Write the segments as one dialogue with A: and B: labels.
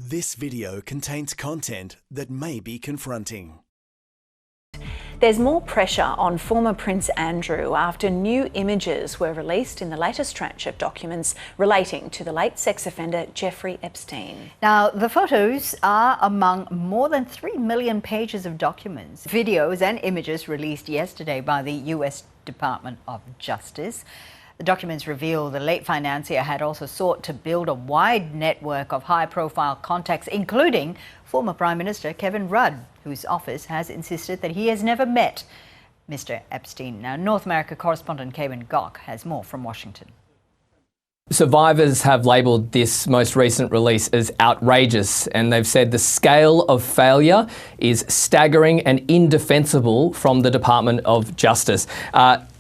A: This video contains content that may be confronting.
B: There's more pressure on former Prince Andrew after new images were released in the latest tranche of documents relating to the late sex offender Jeffrey Epstein.
C: Now, the photos are among more than 3 million pages of documents, videos and images released yesterday by the US Department of Justice. The documents reveal the late financier had also sought to build a wide network of high-profile contacts, including former Prime Minister Kevin Rudd, whose office has insisted that he has never met Mr. Epstein. Now, North America correspondent Kevin Gock has more from Washington.
D: Survivors have labelled this most recent release as outrageous, and they've said the scale of failure is staggering and indefensible from the Department of Justice.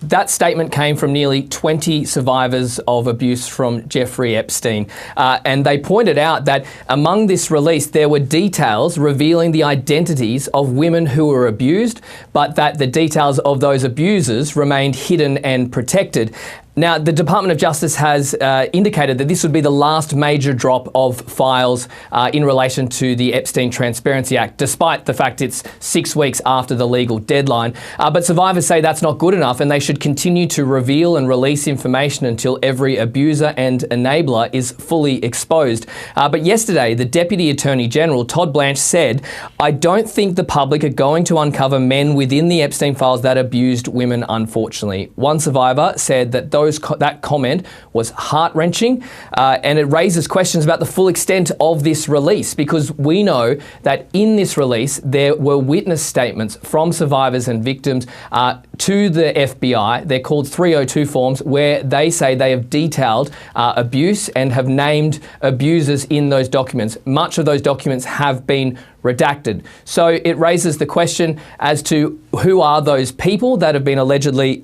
D: That statement came from nearly 20 survivors of abuse from Jeffrey Epstein, and they pointed out that among this release there were details revealing the identities of women who were abused, but that the details of those abusers remained hidden and protected. Now, the Department of Justice has indicated that this would be the last major drop of files in relation to the Epstein Transparency Act, despite the fact it's 6 weeks after the legal deadline. But survivors say that's not good enough, and they should continue to reveal and release information until every abuser and enabler is fully exposed. But yesterday, the Deputy Attorney General, Todd Blanche, said, "I don't think the public are going to uncover men within the Epstein files that abused women, unfortunately." One survivor said that that comment was heart-wrenching, and it raises questions about the full extent of this release, because we know that in this release there were witness statements from survivors and victims to the FBI. They're called 302 forms, where they say they have detailed abuse and have named abusers in those documents. Much of those documents have been redacted. So it raises the question as to who are those people that have been allegedly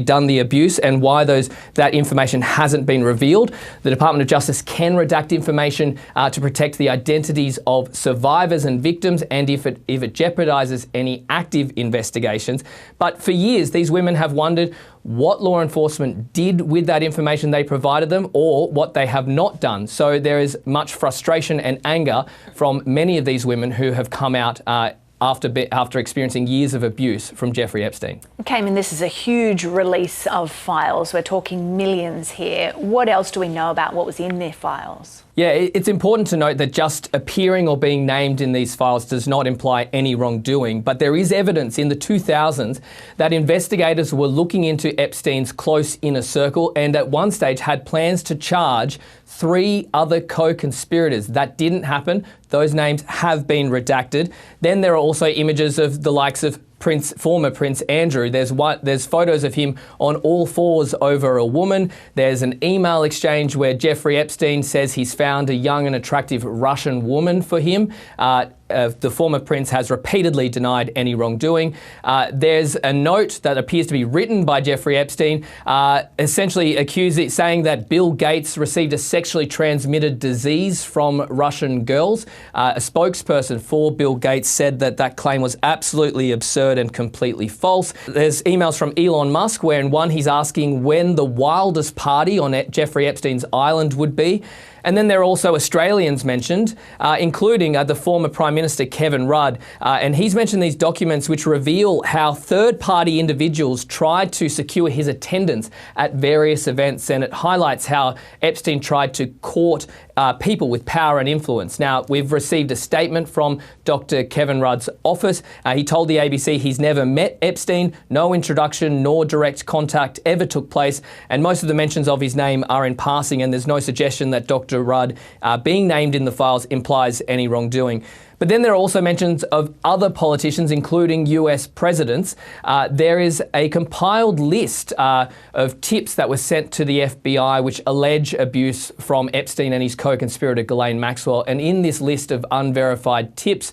D: done the abuse, and why that information hasn't been revealed. The Department of Justice can redact information to protect the identities of survivors and victims, and if it jeopardizes any active investigations. But for years, these women have wondered what law enforcement did with that information they provided them, or what they have not done. So there is much frustration and anger from many of these women who have come out after experiencing years of abuse from Jeffrey Epstein.
B: Cayman, this is a huge release of files. We're talking millions here. What else do we know about what was in their files?
D: Yeah, it's important to note that just appearing or being named in these files does not imply any wrongdoing, but there is evidence in the 2000s that investigators were looking into Epstein's close inner circle, and at one stage had plans to charge 3 other co-conspirators. That didn't happen. Those names have been redacted. Then there are also images of the likes of former Prince Andrew. There's photos of him on all fours over a woman. There's an email exchange where Jeffrey Epstein says he's found a young and attractive Russian woman for him. The former prince has repeatedly denied any wrongdoing. There's a note that appears to be written by Jeffrey Epstein, essentially saying that Bill Gates received a sexually transmitted disease from Russian girls. A spokesperson for Bill Gates said that claim was absolutely absurd and completely false. There's emails from Elon Musk where in one he's asking when the wildest party on Jeffrey Epstein's island would be. And then there are also Australians mentioned, including the former Prime Minister Kevin Rudd. And he's mentioned these documents which reveal how third-party individuals tried to secure his attendance at various events. And it highlights how Epstein tried to court people with power and influence. Now, we've received a statement from Dr. Kevin Rudd's office. He told the ABC he's never met Epstein, no introduction nor direct contact ever took place, and most of the mentions of his name are in passing, and there's no suggestion that Dr. Rudd being named in the files implies any wrongdoing. But then there are also mentions of other politicians, including US presidents. There is a compiled list of tips that were sent to the FBI which allege abuse from Epstein and his co-conspirator Ghislaine Maxwell. And in this list of unverified tips,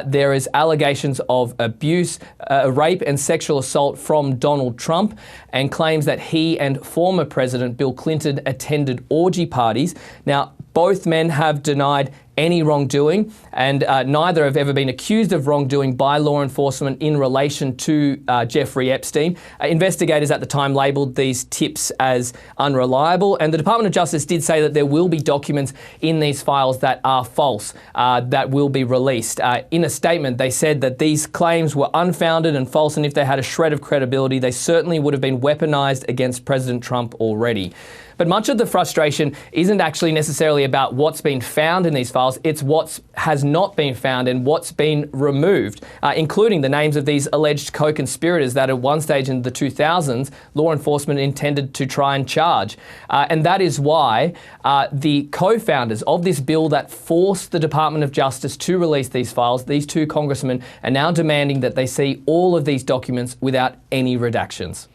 D: there is allegations of abuse, rape and sexual assault from Donald Trump, and claims that he and former President Bill Clinton attended orgy parties. Now, both men have denied any wrongdoing, and neither have ever been accused of wrongdoing by law enforcement in relation to Jeffrey Epstein. Investigators at the time labelled these tips as unreliable, and the Department of Justice did say that there will be documents in these files that are false, that will be released. In a statement, they said that these claims were unfounded and false, and if they had a shred of credibility, they certainly would have been weaponized against President Trump already. But much of the frustration isn't actually necessarily about what's been found in these files, it's what has not been found and what's been removed, including the names of these alleged co-conspirators that at one stage in the 2000s, law enforcement intended to try and charge. And that is why the co-founders of this bill that forced the Department of Justice to release these files, these two congressmen, are now demanding that they see all of these documents without any redactions.